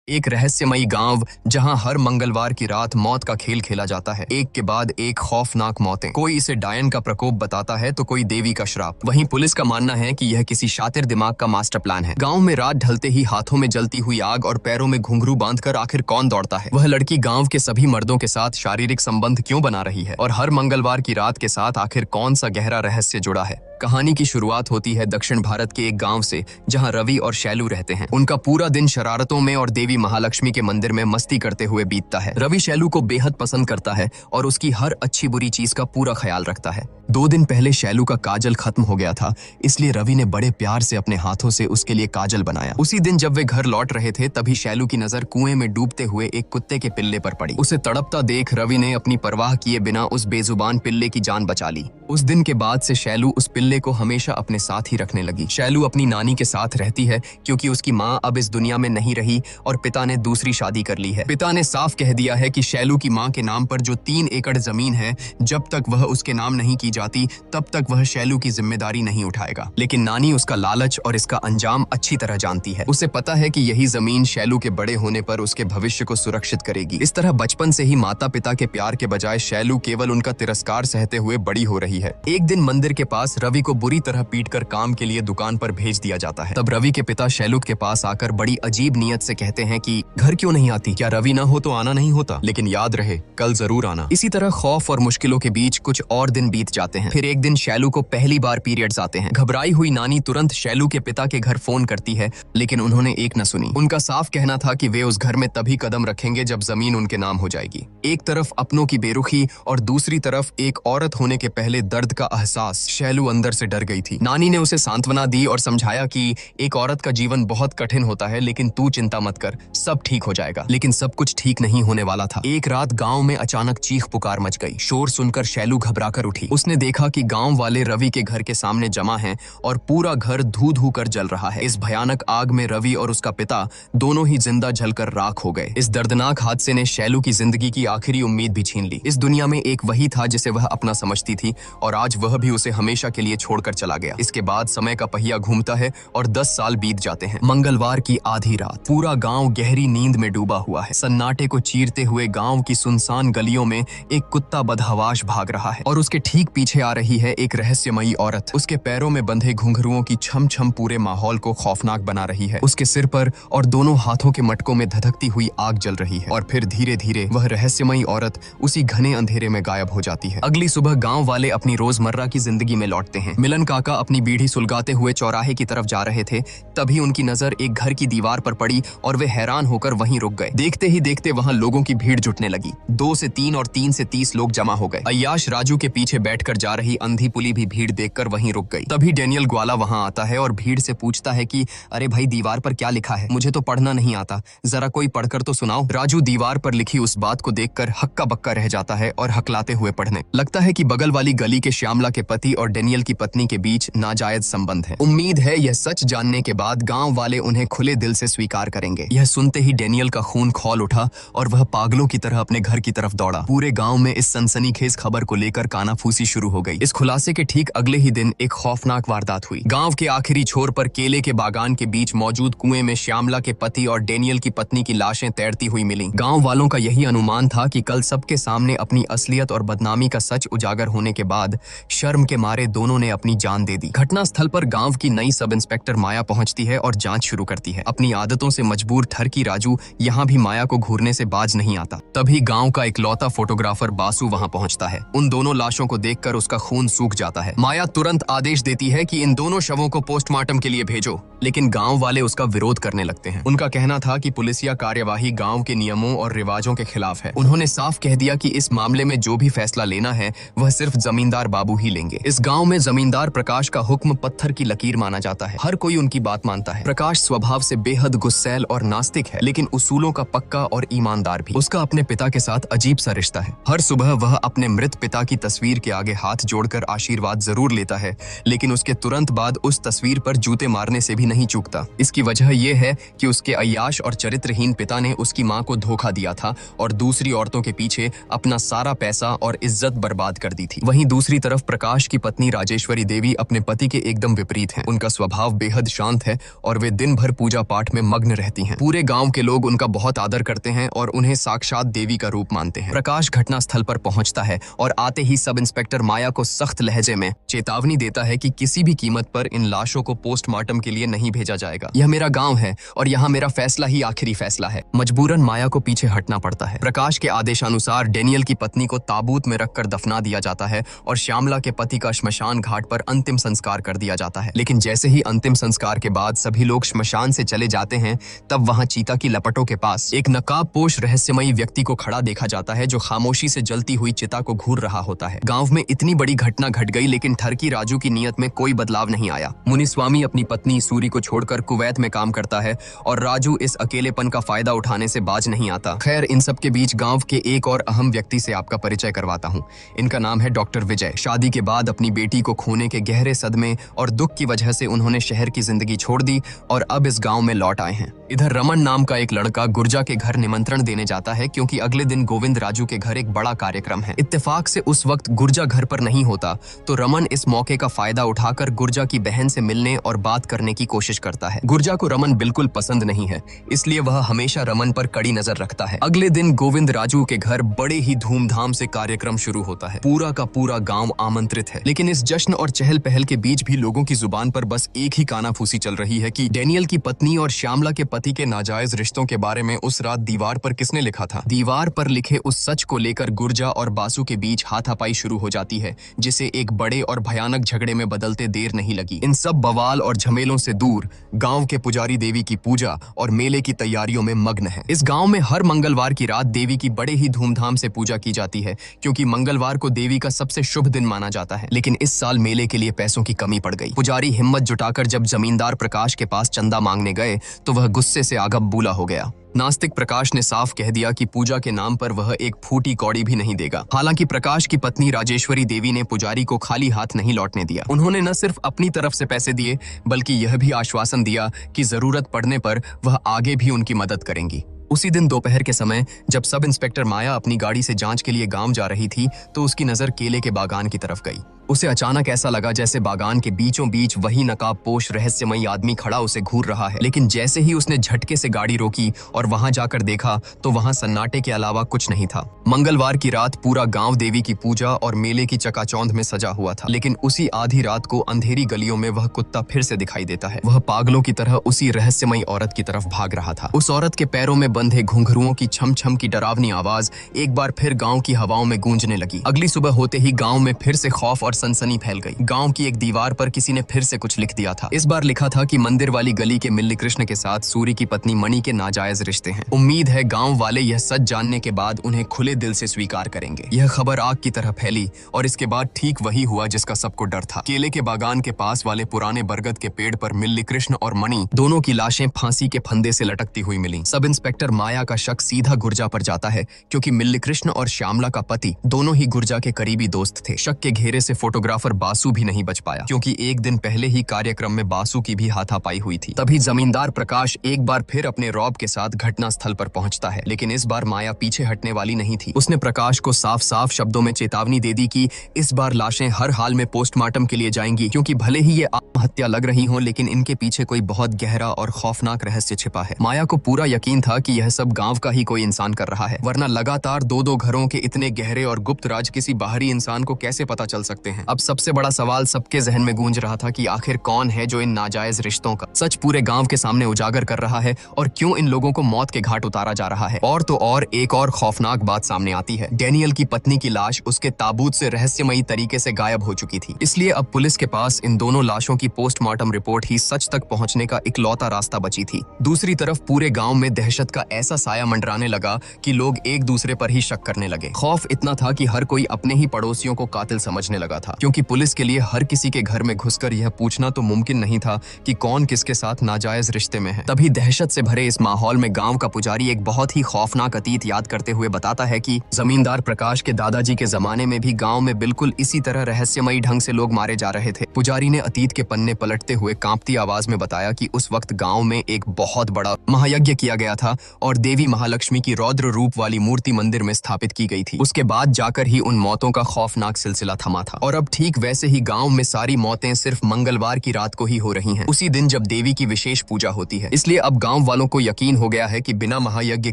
एक रहस्यमयी गांव जहां हर मंगलवार की रात मौत का खेल खेला जाता है। एक के बाद एक खौफनाक मौतें। कोई इसे डायन का प्रकोप बताता है तो कोई देवी का श्राप। वहीं पुलिस का मानना है कि यह किसी शातिर दिमाग का मास्टर प्लान है। गांव में रात ढलते ही हाथों में जलती हुई आग और पैरों में घुंघरू बांधकर आखिर कौन दौड़ता है? वह लड़की गाँव के सभी मर्दों के साथ शारीरिक संबंध क्यों बना रही है और हर मंगलवार की रात के साथ आखिर कौन सा गहरा रहस्य जुड़ा है? कहानी की शुरुआत होती है दक्षिण भारत के एक गांव से, जहां रवि और शैलू रहते हैं। उनका पूरा दिन शरारतों में और देवी महालक्ष्मी के मंदिर में मस्ती करते हुए बीतता है। रवि शैलू को बेहद पसंद करता है और उसकी हर अच्छी बुरी चीज का पूरा ख्याल रखता है। 2 दिन पहले शैलू का काजल खत्म हो गया था, इसलिए रवि ने बड़े प्यार से अपने हाथों से उसके लिए काजल बनाया। उसी दिन जब वे घर लौट रहे थे, तभी शैलू की नजर कुएं में डूबते हुए एक कुत्ते के पिल्ले पर पड़ी। उसे तड़पता देख रवि ने अपनी परवाह किए बिना उस बेजुबान पिल्ले की जान बचा ली। उस दिन के बाद से शैलू उस पिल्ले को हमेशा अपने साथ ही रखने लगी। शैलू अपनी नानी के साथ रहती है क्योंकि उसकी माँ अब इस दुनिया में नहीं रही और पिता ने दूसरी शादी कर ली है। पिता ने साफ कह दिया है कि शैलू की माँ के नाम पर जो 3 एकड़ जमीन है, जब तक वह उसके नाम नहीं की जाती तब तक वह शैलू की जिम्मेदारी नहीं उठाएगा। लेकिन नानी उसका लालच और इसका अंजाम अच्छी तरह जानती है। उसे पता है कि यही जमीन शैलू के बड़े होने पर उसके भविष्य को सुरक्षित करेगी। इस तरह बचपन से ही माता पिता के प्यार के बजाय शैलू केवल उनका तिरस्कार सहते हुए बड़ी हो रही है। एक दिन मंदिर के पास रवि को बुरी तरह पीटकर काम के लिए दुकान पर भेज दिया जाता है। तब रवि के पिता शैलू के पास आकर बड़ी अजीब नियत से कहते हैं कि घर क्यों नहीं आती? क्या रवि ना हो तो आना नहीं होता? लेकिन याद रहे, कल जरूर आना। इसी तरह खौफ और मुश्किलों के बीच कुछ और दिन बीत जाते हैं। फिर एक दिन शैलू को पहली बार पीरियड्स आते हैं। घबराई हुई नानी तुरंत शैलू के पिता के घर फोन करती है, लेकिन उन्होंने एक न सुनी। उनका साफ कहना था कि वे उस घर में तभी कदम रखेंगे जब जमीन उनके नाम हो जाएगी। एक तरफ अपनों की बेरुखी और दूसरी तरफ एक औरत होने के पहले दर्द का एहसास। शैलू अंदर से डर गई थी। नानी ने उसे सांत्वना दी और समझाया कि एक औरत का जीवन बहुत कठिन होता है, लेकिन तू चिंता मत कर, सब ठीक हो जाएगा। लेकिन सब कुछ ठीक नहीं होने वाला था। एक रात गांव में अचानक चीख पुकार मच गई। शोर सुनकर शैलू घबराकर उठी। उसने देखा कि गांव वाले रवि के घर के सामने जमा हैं और पूरा घर धू धू कर जल रहा है। इस भयानक आग में रवि और उसका पिता दोनों ही जिंदा जलकर राख हो गए। इस दर्दनाक हादसे ने शैलू की जिंदगी की आखिरी उम्मीद भी छीन ली। इस दुनिया में एक वही था जिसे वह अपना समझती थी और आज वह भी उसे हमेशा के लिए छोड़कर चला गया। इसके बाद समय का पहिया घूमता है और 10 साल बीत जाते हैं। मंगलवार की आधी रात, पूरा गांव गहरी नींद में डूबा हुआ है। सन्नाटे को चीरते हुए गांव की सुनसान गलियों में एक कुत्ता बदहवाश भाग रहा है और उसके ठीक पीछे आ रही है एक रहस्यमयी औरत। उसके पैरों में बंधे घुंघरुओं की छम छम पूरे माहौल को खौफनाक बना रही है। उसके सिर पर और दोनों हाथों के मटकों में धधकती हुई आग जल रही है और फिर धीरे धीरे वह रहस्यमयी औरत उसी घने अंधेरे में गायब हो जाती है। अगली सुबह गांव वाले अपनी रोजमर्रा की जिंदगी में लौटते हैं। मिलन काका अपनी बीड़ी सुलगाते हुए चौराहे की तरफ जा रहे थे, तभी उनकी नजर एक घर की दीवार पर पड़ी और वे हैरान होकर वहीं रुक गए। देखते ही देखते वहां लोगों की भीड़ जुटने लगी। 2 से 3 और 3 से 30 लोग जमा हो गए। अय्याश राजू के पीछे बैठकर जा रही अंधी पुली भी भीड़ देखकर वहीं रुक गई। तभी डेनियल ग्वाला वहां आता है और भीड़ से पूछता है कि अरे भाई, दीवार पर क्या लिखा है? मुझे तो पढ़ना नहीं आता, जरा कोई पढ़कर तो सुनाओ। राजू दीवार पर लिखी उस बात को देखकर हक्का बक्का रह जाता है और हकलाते हुए पढ़ने लगता है कि बगल वाली गली के श्यामला के पति और डेनियल की पत्नी के बीच नाजायज संबंध है। उम्मीद है यह सच जानने के बाद गांव वाले उन्हें खुले दिल से स्वीकार करेंगे। यह सुनते ही डेनियल का खून खौल उठा और वह पागलों की तरह अपने घर की तरफ दौड़ा। पूरे गांव में इस सनसनीखेज खबर को लेकर कानाफूसी शुरू हो गई। इस खुलासे के ठीक अगले ही दिन एक खौफनाक वारदात हुई। गांव के आखिरी छोर पर केले के बागान के बीच मौजूद कुएं में श्यामला के पति और डेनियल की पत्नी की लाशें तैरती हुई मिली। गांव वालों का यही अनुमान था कि कल सबके सामने अपनी असलियत और बदनामी का सच उजागर होने के बाद शर्म के मारे दोनों ने अपनी जान दे दी। घटना स्थल पर गांव की नई सब इंस्पेक्टर माया पहुंचती है और जांच शुरू करती है। अपनी आदतों से मजबूर ठरकी राजू यहाँ भी माया को घूरने से बाज नहीं आता। तभी गांव का इकलौता फोटोग्राफर बासु वहां पहुंचता है। उन दोनों लाशों को देखकर उसका खून सूख जाता है। माया तुरंत आदेश देती है कि इन दोनों शवों को पोस्टमार्टम के लिए भेजो, लेकिन गांव वाले उसका विरोध करने लगते हैं। उनका कहना था कि पुलिसिया कार्यवाही गांव के नियमों और रिवाजों के खिलाफ है। उन्होंने साफ कह दिया कि इस मामले में जो भी फैसला लेना है वह सिर्फ जमींदार बाबू ही लेंगे। इस गांव में जमींदार प्रकाश का हुक्म पत्थर की लकीर माना जाता है। हर कोई उनकी बात मानता है। प्रकाश स्वभाव से बेहद गुस्सैल और नास्तिक है, लेकिन उसूलों का पक्का और ईमानदार भी। उसका अपने पिता के साथ अजीब सा रिश्ता है। हर सुबह वह अपने मृत पिता की तस्वीर के आगे हाथ जोड़कर आशीर्वाद जरूर लेता है, लेकिन उसके तुरंत बाद उस तस्वीर पर जूते मारने से भी नहीं चूकता। इसकी वजह यह है कि उसके अय्याश और चरित्रहीन पिता ने उसकी मां को धोखा दिया था और दूसरी औरतों के पीछे अपना सारा पैसा और इज्जत बर्बाद कर दी थी। वहीं दूसरी तरफ प्रकाश की पत्नी राजेश राजेश्वरी देवी अपने पति के एकदम विपरीत हैं। उनका स्वभाव बेहद शांत है और वे दिन भर पूजा पाठ में मग्न रहती हैं। पूरे गांव के लोग उनका बहुत आदर करते हैं और उन्हें साक्षात देवी का रूप मानते हैं। प्रकाश घटना स्थल पर पहुंचता है और आते ही सब इंस्पेक्टर माया को सख्त लहजे में चेतावनी देता है कि किसी भी कीमत पर इन लाशों को पोस्टमार्टम के लिए नहीं भेजा जाएगा। यह मेरा गाँव है और यहाँ मेरा फैसला ही आखिरी फैसला है। मजबूरन माया को पीछे हटना पड़ता है। प्रकाश के आदेशानुसार डेनियल की पत्नी को ताबूत में रखकर दफना दिया जाता है और श्यामला के पति का श्मशान घाट पर अंतिम संस्कार कर दिया जाता है। लेकिन जैसे ही अंतिम संस्कार के बाद सभी लोग श्मशान से चले जाते हैं, तब वहां चीता की लपटों के पास एक नकाबपोश रहस्यमयी व्यक्ति को खड़ा देखा जाता है, जो खामोशी से जलती हुई चिता को घूर रहा होता है। गांव में इतनी बड़ी घटना घट गई, लेकिन ठरकी राजू की नीयत में कोई बदलाव नहीं आया। मुनिस्वामी अपनी पत्नी सूरी को छोड़कर कुवैत में काम करता है और राजू इस अकेलेपन का फायदा उठाने से बाज नहीं आता। खैर, इन सब के बीच गांव के एक और अहम व्यक्ति से आपका परिचय करवाता हूँ। इनका नाम है डॉक्टर विजय। शादी के बाद अपनी बेटी को खोने के गहरे सदमे और दुख की वजह से उन्होंने शहर की जिंदगी छोड़ दी और अब इस गांव में लौट आए हैं। इधर रमन नाम का एक लड़का गुर्जा के घर निमंत्रण देने जाता है, क्योंकि अगले दिन गोविंद राजू के घर एक बड़ा कार्यक्रम है। इत्तेफाक से उस वक्त गुर्जा घर पर नहीं होता, तो रमन इस मौके का फायदा उठाकर गुर्जा की बहन से मिलने और बात करने की कोशिश करता है। गुर्जा को रमन बिल्कुल पसंद नहीं है, इसलिए वह हमेशा रमन पर कड़ी नजर रखता है। अगले दिन गोविंद राजू के घर बड़े ही धूमधाम से कार्यक्रम शुरू होता है। पूरा का पूरा गांव आमंत्रित है, लेकिन इस जश्न और चहल पहल के बीच भी लोगों की जुबान पर बस एक ही कानाफूसी चल रही है कि डेनियल की पत्नी और श्यामला के पति के नाजायज रिश्तों के बारे में उस रात दीवार पर किसने लिखा था। दीवार पर लिखे उस सच को लेकर गुर्जा और बासु के बीच हाथापाई शुरू हो जाती है, जिसे एक बड़े और भयानक झगड़े में बदलते देर नहीं लगी। इन सब बवाल और झमेलों से दूर गांव के पुजारी देवी की पूजा और मेले की तैयारियों में मग्न है। इस गांव में हर मंगलवार की रात देवी की बड़े ही धूमधाम से पूजा की जाती है, क्योंकि मंगलवार को देवी का सबसे शुभ दिन माना जाता है। लेकिन इस साल मेले के लिए पैसों की कमी पड़ गई। पुजारी हिम्मत जुटाकर जब जमींदार प्रकाश के पास चंदा मांगने गए, तो वह गुस्से से आग बबूला हो गया। नास्तिक प्रकाश ने साफ कह दिया कि पूजा के नाम पर वह एक फूटी कौड़ी भी नहीं देगा। हालांकि प्रकाश की पत्नी राजेश्वरी देवी ने पुजारी को खाली हाथ नहीं लौटने दिया। उन्होंने न सिर्फ अपनी तरफ से पैसे दिए, बल्कि यह भी आश्वासन दिया कि जरूरत पड़ने पर वह आगे भी उनकी मदद करेंगी। उसी दिन दोपहर के समय जब सब इंस्पेक्टर माया अपनी गाड़ी से जांच के लिए गांव जा रही थी, तो उसकी नजर केले के बागान की तरफ गई। उसे अचानक ऐसा लगा जैसे बागान के बीचों बीच वही नकाबपोश रहस्यमयी आदमी खड़ा उसे घूर रहा है। लेकिन जैसे ही उसने झटके से गाड़ी रोकी और वहां जाकर देखा, तो वहां सन्नाटे के अलावा कुछ नहीं था। मंगलवार की रात पूरा गांव देवी की पूजा और मेले की चकाचौंध में सजा हुआ था। लेकिन उसी आधी रात को अंधेरी गलियों में वह कुत्ता फिर से दिखाई देता है। वह पागलों की तरह उसी रहस्यमयी औरत की तरफ भाग रहा था। उस औरत के पैरों में बंधे घुंघरुओं की छम छम की डरावनी आवाज एक बार फिर गाँव की हवाओं में गूंजने लगी। अगली सुबह होते ही गाँव में फिर से खौफ और सनसनी फैल गई। गांव की एक दीवार पर किसी ने फिर से कुछ लिख दिया था। इस बार लिखा था कि मंदिर वाली गली के मिल्ली कृष्ण के साथ सूरी की पत्नी मणि के नाजायज रिश्ते हैं। उम्मीद है गांव वाले यह सच जानने के बाद उन्हें खुले दिल से स्वीकार करेंगे। यह खबर आग की तरह फैली और इसके बाद ठीक वही हुआ जिसका सबको डर था। केले के बागान के पास वाले पुराने बरगद के पेड़ पर मिल्ली कृष्ण और मणि दोनों की लाशें फांसी के फंदे से लटकती हुई मिली। सब इंस्पेक्टर माया का शक सीधा गुर्जा पर जाता है, क्योंकि मिल्ली कृष्ण और श्यामला का पति दोनों ही गुर्जा के करीबी दोस्त थे। शक के घेरे से फोटोग्राफर बासु भी नहीं बच पाया, क्योंकि एक दिन पहले ही कार्यक्रम में बासु की भी हाथापाई हुई थी। तभी जमींदार प्रकाश एक बार फिर अपने रौब के साथ घटना स्थल पर पहुंचता है। लेकिन इस बार माया पीछे हटने वाली नहीं थी। उसने प्रकाश को साफ साफ शब्दों में चेतावनी दे दी कि इस बार लाशें हर हाल में पोस्टमार्टम के लिए जाएंगी, क्योंकि भले ही ये आत्महत्या लग रही हो, लेकिन इनके पीछे कोई बहुत गहरा और खौफनाक रहस्य छिपा है। माया को पूरा यकीन था कि यह सब गांव का ही कोई इंसान कर रहा है, वरना लगातार दो घरों के इतने गहरे और गुप्त राज किसी बाहरी इंसान को कैसे पता चल सकते हैं। अब सबसे बड़ा सवाल सबके जहन में गूंज रहा था कि आखिर कौन है जो इन नाजायज रिश्तों का सच पूरे गांव के सामने उजागर कर रहा है, और क्यों इन लोगों को मौत के घाट उतारा जा रहा है। और तो और एक और खौफनाक बात सामने आती है। डेनियल की पत्नी की लाश उसके ताबूत से रहस्यमयी तरीके से गायब हो चुकी थी। इसलिए अब पुलिस के पास इन दोनों लाशों की पोस्टमार्टम रिपोर्ट ही सच तक पहुंचने का इकलौता रास्ता बची थी। दूसरी तरफ पूरे गांव में दहशत का ऐसा साया मंडराने लगा कि लोग एक दूसरे पर ही शक करने लगे। खौफ इतना था कि हर कोई अपने ही पड़ोसियों को कातिल समझने लगा था, क्योंकि पुलिस के लिए हर किसी के घर में घुसकर यह पूछना तो मुमकिन नहीं था कि कौन किसके साथ नाजायज रिश्ते में है। तभी दहशत से भरे इस माहौल में गांव का पुजारी एक बहुत ही खौफनाक अतीत याद करते हुए बताता है कि जमींदार प्रकाश के दादाजी के जमाने में भी गांव में बिल्कुल इसी तरह रहस्यमयी ढंग से लोग मारे जा रहे थे। पुजारी ने अतीत के पन्ने पलटते हुए कांपती आवाज में बताया कि उस वक्त गांव में एक बहुत बड़ा महायज्ञ किया गया था और देवी महालक्ष्मी की रौद्र रूप वाली मूर्ति मंदिर में स्थापित की गई थी। उसके बाद जाकर ही उन मौतों का खौफनाक सिलसिला थमा था। और और अब ठीक वैसे ही गांव में सारी मौतें सिर्फ मंगलवार की रात को ही हो रही हैं, उसी दिन जब देवी की विशेष पूजा होती है। इसलिए अब गांव वालों को यकीन हो गया है कि बिना महायज्ञ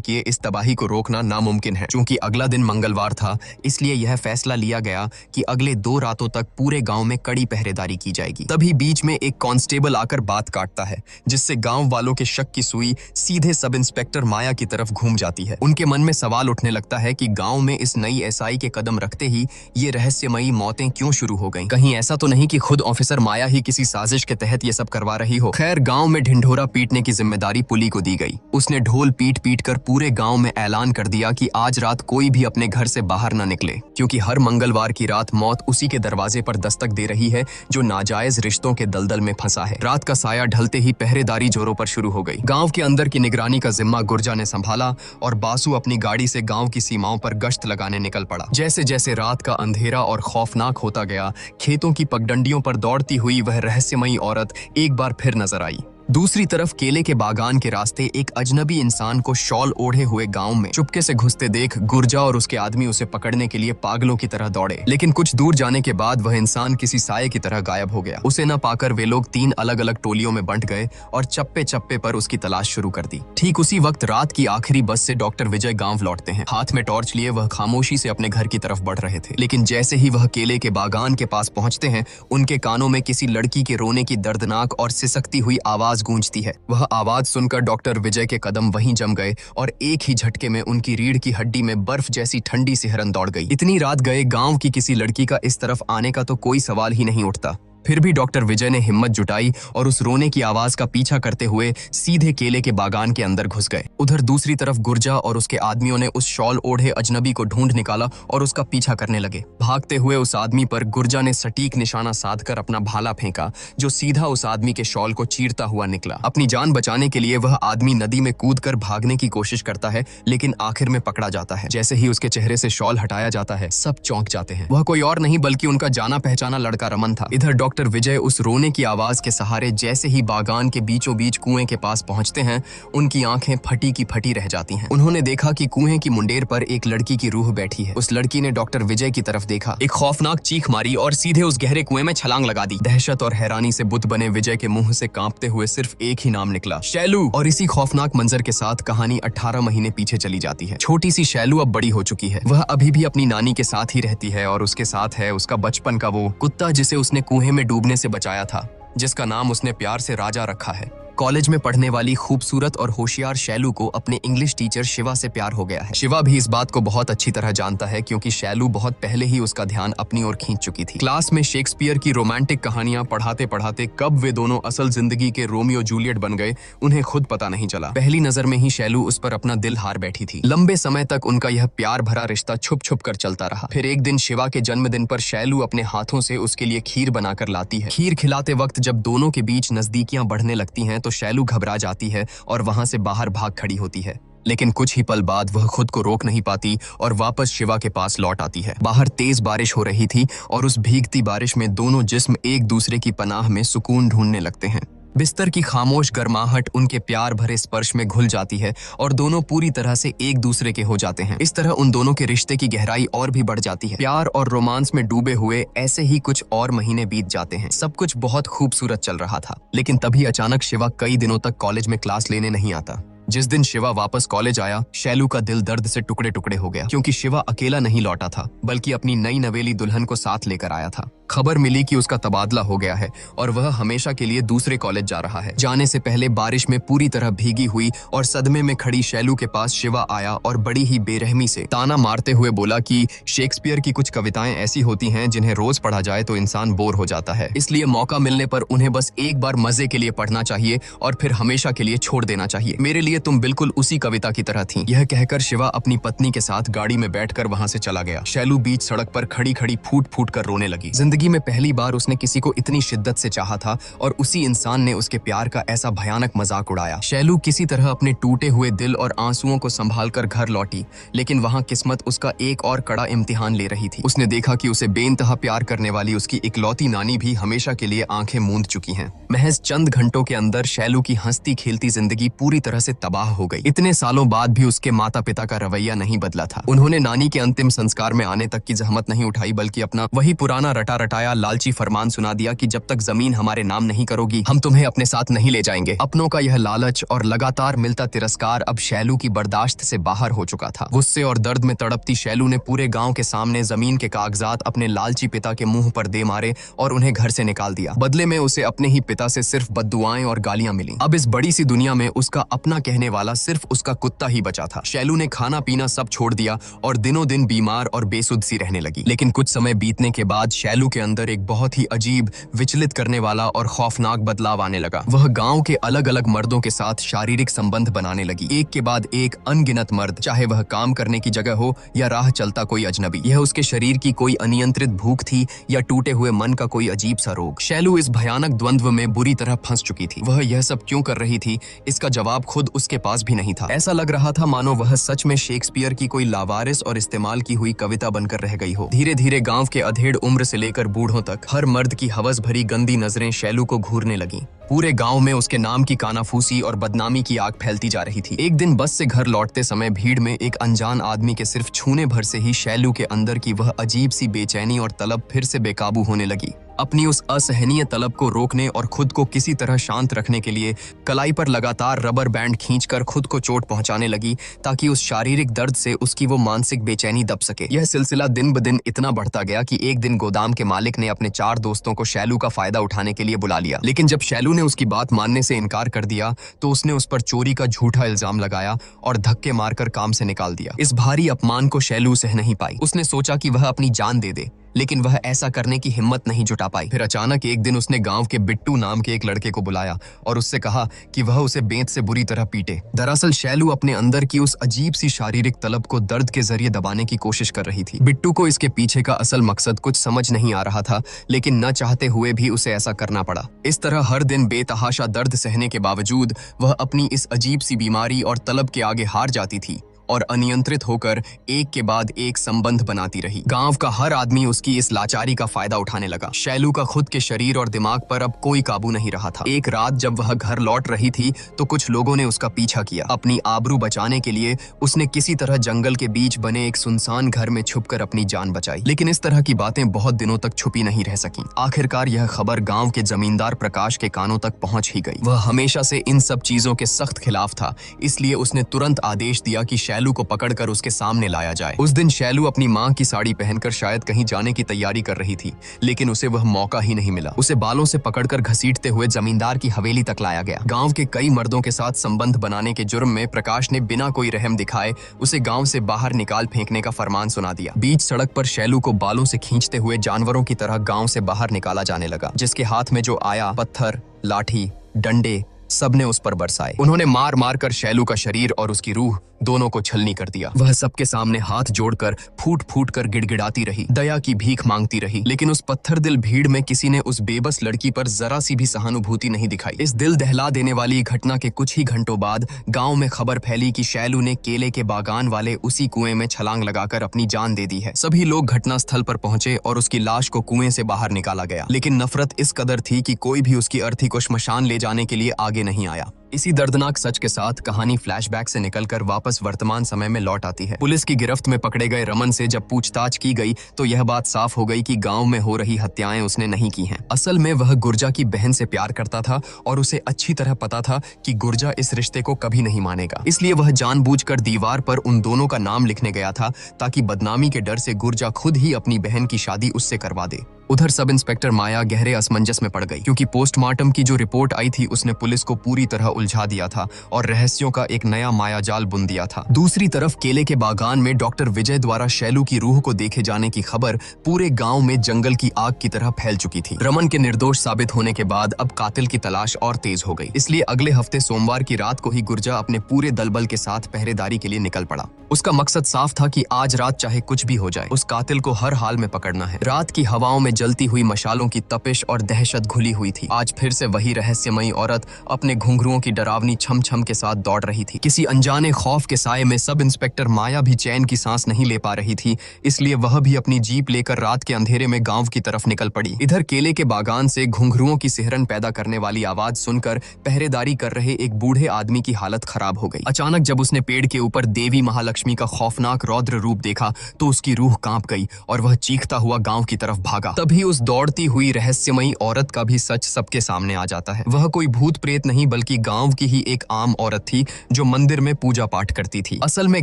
किए इस तबाही को रोकना नामुमकिन है। चूंकि अगला दिन मंगलवार था, इसलिए यह फैसला लिया गया कि अगले 2 रातों तक पूरे गांव में कड़ी पहरेदारी की जाएगी। तभी बीच में एक कांस्टेबल आकर बात काटता है, जिससे गांव वालों के शक की सुई सीधे सब इंस्पेक्टर माया की तरफ घूम जाती है। उनके मन में सवाल उठने लगता है कि गांव में इस नई एसआई के कदम रखते ही ये रहस्यमयी मौतें क्यों शुरू हो गईं? कहीं ऐसा तो नहीं कि खुद ऑफिसर माया ही किसी साजिश के तहत ये सब करवा रही हो। खैर, गांव में ढिंढोरा पीटने की जिम्मेदारी पुली को दी गई। उसने ढोल पीट पीट कर पूरे गांव में ऐलान कर दिया कि आज रात कोई भी अपने घर से बाहर न निकले, क्योंकि हर मंगलवार की रात मौत उसी के दरवाजे पर दस्तक दे रही है जो नाजायज रिश्तों के दलदल में फंसा है। रात का साया ढलते ही पहरेदारी जोरों पर शुरू हो गई। गांव के अंदर की निगरानी का जिम्मा गुर्जा ने संभाला और बासु अपनी गाड़ी से गांव की सीमाओं पर गश्त लगाने निकल पड़ा। जैसे जैसे रात का अंधेरा और खौफनाक होता गया, खेतों की पगडंडियों पर दौड़ती हुई वह रहस्यमयी औरत एक बार फिर नजर आई। दूसरी तरफ केले के बागान के रास्ते एक अजनबी इंसान को शॉल ओढ़े हुए गांव में चुपके से घुसते देख गुर्जा और उसके आदमी उसे पकड़ने के लिए पागलों की तरह दौड़े। लेकिन कुछ दूर जाने के बाद वह इंसान किसी साये की तरह गायब हो गया। उसे न पाकर वे लोग 3 अलग अलग टोलियों में बंट गए और चप्पे चप्पे पर उसकी तलाश शुरू कर दी। ठीक उसी वक्त रात की आखिरी बस से डॉक्टर विजय गांव लौटते हैं। हाथ में टॉर्च लिए वह खामोशी से अपने घर की तरफ बढ़ रहे थे, लेकिन जैसे ही वह केले के बागान के पास पहुंचते हैं, उनके कानों में किसी लड़की के रोने की दर्दनाक और सिसकती हुई आवाज गूंजती है। वह आवाज सुनकर डॉक्टर विजय के कदम वहीं जम गए और एक ही झटके में उनकी रीढ़ की हड्डी में बर्फ जैसी ठंडी सिहरन दौड़ गई। इतनी रात गए गांव की किसी लड़की का इस तरफ आने का तो कोई सवाल ही नहीं उठता। फिर भी डॉक्टर विजय ने हिम्मत जुटाई और उस रोने की आवाज का पीछा करते हुए सीधे केले के बागान के अंदर घुस गए। उधर दूसरी तरफ गुर्जा और उसके आदमियों ने उस शॉल ओढ़े अजनबी को ढूंढ निकाला और उसका पीछा करने लगे। भागते हुए उस आदमी पर गुर्जा ने सटीक निशाना साधकर अपना भाला फेंका, जो सीधा उस आदमी के शॉल को चीरता हुआ निकला। अपनी जान बचाने के लिए वह आदमी नदी में कूदकर भागने की कोशिश करता है, लेकिन आखिर में पकड़ा जाता है। जैसे ही उसके चेहरे से शॉल हटाया जाता है, सब चौंक जाते हैं। वह कोई और नहीं बल्कि उनका जाना पहचाना लड़का रमन था। इधर डॉक्टर विजय उस रोने की आवाज के सहारे जैसे ही बागान के बीचों बीच कुएं के पास पहुंचते हैं, उनकी आंखें फटी की फटी रह जाती हैं। उन्होंने देखा कि कुएं की मुंडेर पर एक लड़की की रूह बैठी है। उस लड़की ने डॉक्टर विजय की तरफ देखा, एक खौफनाक चीख मारी और सीधे उस गहरे कुएं में छलांग लगा दी। दहशत और हैरानी से बुत बने विजय के मुंह से कांपते हुए सिर्फ एक ही नाम निकला, शैलू। और इसी खौफनाक मंजर के साथ कहानी 18 महीने पीछे चली जाती है। छोटी सी शैलू अब बड़ी हो चुकी है। वह अभी भी अपनी नानी के साथ ही रहती है और उसके साथ है उसका बचपन का वो कुत्ता जिसे उसने कुएं में डूबने से बचाया था, जिसका नाम उसने प्यार से राजा रखा है। कॉलेज में पढ़ने वाली खूबसूरत और होशियार शैलू को अपने इंग्लिश टीचर शिवा से प्यार हो गया है। शिवा भी इस बात को बहुत अच्छी तरह जानता है, क्योंकि शैलू बहुत पहले ही उसका ध्यान अपनी ओर खींच चुकी थी। क्लास में शेक्सपियर की रोमांटिक कहानियां पढ़ाते पढ़ाते कब वे दोनों असल जिंदगी के रोमियो जूलियट बन गए, उन्हें खुद पता नहीं चला। पहली नजर में ही शैलू उस पर अपना दिल हार बैठी थी। लंबे समय तक उनका यह प्यार भरा रिश्ता छुप छुप कर चलता रहा। फिर एक दिन शिवा के जन्मदिन पर शैलू अपने हाथों से उसके लिए खीर बनाकर लाती है। खीर खिलाते वक्त जब दोनों के बीच नजदीकियां बढ़ने लगती हैं, तो शैलू घबरा जाती है और वहां से बाहर भाग खड़ी होती है। लेकिन कुछ ही पल बाद वह खुद को रोक नहीं पाती और वापस शिवा के पास लौट आती है। बाहर तेज बारिश हो रही थी और उस भीगती बारिश में दोनों जिस्म एक दूसरे की पनाह में सुकून ढूंढने लगते हैं। बिस्तर की खामोश गर्माहट उनके प्यार भरे स्पर्श में घुल जाती है और दोनों पूरी तरह से एक दूसरे के हो जाते हैं। इस तरह उन दोनों के रिश्ते की गहराई और भी बढ़ जाती है। प्यार और रोमांस में डूबे हुए ऐसे ही कुछ और महीने बीत जाते हैं। सब कुछ बहुत खूबसूरत चल रहा था, लेकिन तभी अचानक शिवा कई दिनों तक कॉलेज में क्लास लेने नहीं आता। जिस दिन शिवा वापस कॉलेज आया, शैलू का दिल दर्द से टुकड़े टुकड़े हो गया, क्योंकि शिवा अकेला नहीं लौटा था, बल्कि अपनी नई नवेली दुल्हन को साथ लेकर आया था। खबर मिली कि उसका तबादला हो गया है और वह हमेशा के लिए दूसरे कॉलेज जा रहा है। जाने से पहले बारिश में पूरी तरह भीगी हुई और सदमे में खड़ी शैलू के पास शिवा आया और बड़ी ही बेरहमी से ताना मारते हुए बोला कि शेक्सपियर की कुछ कविताएं ऐसी होती हैं जिन्हें रोज पढ़ा जाए तो इंसान बोर हो जाता है, इसलिए मौका मिलने पर उन्हें बस एक बार मजे के लिए पढ़ना चाहिए और फिर हमेशा के लिए छोड़ देना चाहिए। मेरे लिए तुम बिल्कुल उसी कविता की तरह थी। यह कहकर शिवा अपनी पत्नी के साथ गाड़ी में बैठकर वहां से चला गया। शैलू बीच सड़क पर खड़ी खड़ी फूट फूट कर रोने लगी। जिंदगी में पहली बार उसने किसी को इतनी शिद्दत से चाहा था और उसी इंसान ने उसके प्यार का ऐसा भयानक मजाक उड़ाया। शैलू किसी तरह अपने टूटे हुए दिल और आंसुओं को संभालकर घर लौटी, लेकिन वहां किस्मत उसका एक और कड़ा इम्तिहान ले रही थी। उसने देखा कि उसे बेइंतहा प्यार करने वाली उसकी इकलौती नानी भी हमेशा के लिए आंखें मूंद चुकी हैं। महज चंद घंटों के अंदर शैलू की हंसती खेलती जिंदगी पूरी तरह से तबाह हो गई। इतने सालों बाद भी उसके माता पिता का रवैया नहीं बदला था। उन्होंने नानी के अंतिम संस्कार में आने तक की जहमत नहीं उठाई, बल्कि अपना वही पुराना रटा रटाया लालची फरमान सुना दिया कि जब तक जमीन हमारे नाम नहीं करोगी हम तुम्हें अपने साथ नहीं ले जाएंगे। अपनों का यह लालच और लगातार मिलता तिरस्कार अब शैलू की बर्दाश्त से बाहर हो चुका था। गुस्से और दर्द में तड़पती शैलू ने पूरे गांव के सामने जमीन के कागजात अपने लालची पिता के मुंह पर दे मारे और उन्हें घर से निकाल दिया। बदले में उसे अपने ही पिता से सिर्फ बद्दुआएं और गालियां मिली। अब इस बड़ी सी दुनिया में उसका अपना कहने वाला सिर्फ उसका कुत्ता ही बचा था। शैलू ने खाना पीना सब छोड़ दिया और दिनों दिन बीमार और बेसुध सी रहने लगी। लेकिन कुछ समय बीतने के बाद शैलू के अंदर एक बहुत ही अजीब, विचलित करने वाला और खौफनाक बदलाव आने लगा। वह गांव के अलग अलग मर्दों के साथ शारीरिक संबंध बनाने लगी। एक के बाद एक अनगिनत मर्द, चाहे वह काम करने की जगह हो या राह चलता कोई अजनबी। यह उसके शरीर की कोई अनियंत्रित भूख थी या टूटे हुए मन का कोई अजीब सा रोग। शैलू इस भयानक द्वंद्व में बुरी तरह फंस चुकी थी। वह यह सब क्यों कर रही थी, इसका जवाब खुद उसके पास भी नहीं था। ऐसा लग रहा था मानो वह सच में शेक्सपियर की कोई लावारिस और इस्तेमाल की हुई कविता बनकर रह गई हो। धीरे धीरे गांव के अधेड़ उम्र से लेकर बूढ़ों तक हर मर्द की हवस भरी गंदी नजरें शैलू को घूरने लगीं। पूरे गांव में उसके नाम की कानाफूसी और बदनामी की आग फैलती जा रही थी। एक दिन बस से घर लौटते समय भीड़ में एक अनजान आदमी के सिर्फ छूने भर से ही शैलू के अंदर की वह अजीब सी बेचैनी और तलब फिर से बेकाबू होने लगी। अपनी उस असहनीय तलब को रोकने और खुद को किसी तरह शांत रखने के लिए कलाई पर लगातार रबर बैंड खींचकर खुद को चोट पहुंचाने लगी, ताकि उस शारीरिक दर्द से उसकी वो मानसिक बेचैनी दब सके। यह सिलसिला दिन ब दिन इतना बढ़ता गया कि एक दिन गोदाम के मालिक ने अपने 4 दोस्तों को शैलू का फायदा उठाने के लिए बुला लिया। लेकिन जब शैलू ने उसकी बात मानने से इनकार कर दिया तो उसने उस पर चोरी का झूठा इल्जाम लगाया और धक्के मारकर काम से निकाल दिया। इस भारी अपमान को शैलू सह नहीं पाई। उसने सोचा कि वह अपनी जान दे दे, लेकिन वह ऐसा करने की हिम्मत नहीं जुटा पाई। फिर अचानक एक दिन उसने गांव के बिट्टू नाम के एक लड़के को बुलाया और उससे कहा कि वह उसे बेंत से बुरी तरह पीटे। दरअसल शैलू अपने अंदर की उस अजीब सी शारीरिक तलब को दर्द के जरिए दबाने की कोशिश कर रही थी। बिट्टू को इसके पीछे का असल मकसद कुछ समझ नहीं आ रहा था, लेकिन न चाहते हुए भी उसे ऐसा करना पड़ा। इस तरह हर दिन बेतहाशा दर्द सहने के बावजूद वह अपनी इस अजीब सी बीमारी और तलब के आगे हार जाती थी और अनियंत्रित होकर एक के बाद एक संबंध बनाती रही। गांव का हर आदमी उसकी इस लाचारी का फायदा उठाने लगा। शैलू का खुद के शरीर और दिमाग पर अब कोई काबू नहीं रहा था। एक रात जब वह घर लौट रही थी तो कुछ लोगों ने उसका पीछा किया। अपनी आबरू बचाने के लिए उसने किसी तरह जंगल के बीच बने एक सुनसान घर में छुपकर अपनी जान बचाई। लेकिन इस तरह की बातें बहुत दिनों तक छुपी नहीं रह सकी। आखिरकार यह खबर गांव के जमींदार प्रकाश के कानों तक पहुंच ही गई। वह हमेशा से इन सब चीजों के सख्त खिलाफ था, इसलिए उसने तुरंत आदेश दिया कि शैलू को पकड़कर उसके सामने लाया जाए। उस दिन शैलू अपनी मां की साड़ी पहनकर शायद कहीं जाने की तैयारी कर रही थी, लेकिन उसे वह मौका ही नहीं मिला। उसे बालों से पकड़कर घसीटते हुए जमींदार की हवेली तक लाया गया। गांव के कई मर्दों के साथ संबंध बनाने के जुर्म में प्रकाश ने बिना कोई रहम दिखाए उसे गांव से बाहर निकाल फेंकने का फरमान सुना दिया। बीच सड़क पर शैलू को बालों से खींचते हुए जानवरों की तरह गांव से बाहर निकाला जाने लगा। जिसके हाथ में जो आया, पत्थर, लाठी, डंडे सबने उस पर बरसाए। उन्होंने मार मार कर शैलू का शरीर और उसकी रूह दोनों को छलनी कर दिया। वह सबके सामने हाथ जोड़कर फूट फूट कर गिड़गिड़ाती रही, दया की भीख मांगती रही। लेकिन उस पत्थर दिल भीड़ में किसी ने उस बेबस लड़की पर जरा सी भी सहानुभूति नहीं दिखाई। इस दिल दहला देने वाली घटना के कुछ ही घंटों बाद गांव में खबर फैली कि शैलू ने केले के बागान वाले उसी कुएं में छलांग लगाकर अपनी जान दे दी है। सभी लोग घटना स्थल पर पहुंचे और उसकी लाश को कुएं से बाहर निकाला गया। लेकिन नफरत इस कदर थी कि कोई भी उसकी अर्थी को श्मशान ले जाने के लिए आगे नहीं आया। इसी दर्दनाक सच के साथ कहानी फ्लैशबैक से निकलकर वापस वर्तमान समय में लौट आती है। पुलिस की गिरफ्त में पकड़े गए रमन से जब पूछताछ की गई तो यह बात साफ हो गई कि गांव में हो रही हत्याएं उसने नहीं की हैं। असल में वह गुर्जा की बहन से प्यार करता था और उसे अच्छी तरह पता था कि गुर्जा इस रिश्ते को कभी नहीं मानेगा। इसलिए वह जानबूझकर दीवार पर उन दोनों का नाम लिखने गया था, ताकि बदनामी के डर से गुर्जा खुद ही अपनी बहन की शादी उससे करवा दे। उधर सब इंस्पेक्टर माया गहरे असमंजस में पड़ गई, क्योंकि पोस्टमार्टम की जो रिपोर्ट आई थी उसने पुलिस को पूरी तरह उलझा दिया था और रहस्यों का एक नया मायाजाल बुन दिया था। दूसरी तरफ केले के बागान में डॉक्टर विजय द्वारा शैलू की रूह को देखे जाने की खबर पूरे गांव में जंगल की आग की तरह फैल चुकी थी। रमन के निर्दोष साबित होने के बाद अब कातिल की तलाश और तेज हो गई। इसलिए अगले हफ्ते सोमवार की रात को ही गुर्जा अपने पूरे दलबल के साथ पहरेदारी के लिए निकल पड़ा। उसका मकसद साफ था कि आज रात चाहे कुछ भी हो जाए, उस कातिल को हर हाल में पकड़ना है। रात की हवाओं में जलती हुई मशालों की तपिश और दहशत घुली हुई थी। आज फिर से वही रहस्यमयी औरत अपने घुंघरुओं की डरावनी छम छम के साथ दौड़ रही थी। किसी अनजाने खौफ के साए में सब इंस्पेक्टर माया भी चैन की सांस नहीं ले पा रही थी, इसलिए वह भी अपनी जीप लेकर रात के अंधेरे में गांव की तरफ निकल पड़ी। इधर केले के बागान से घुंघरुओं की सिहरन पैदा करने वाली आवाज सुनकर पहरेदारी कर रहे एक बूढ़े आदमी की हालत खराब हो गई। अचानक जब उसने पेड़ के ऊपर देवी महालक्ष्मी का खौफनाक रौद्र रूप देखा तो उसकी रूह कांप गई और वह चीखता हुआ गांव की तरफ भागा। तभी उस दौड़ती हुई रहस्यमयी औरत का भी सच सबके सामने आ जाता है। वह कोई भूत प्रेत नहीं बल्कि गांव की ही एक आम औरत थी जो मंदिर में पूजा पाठ करती थी। असल में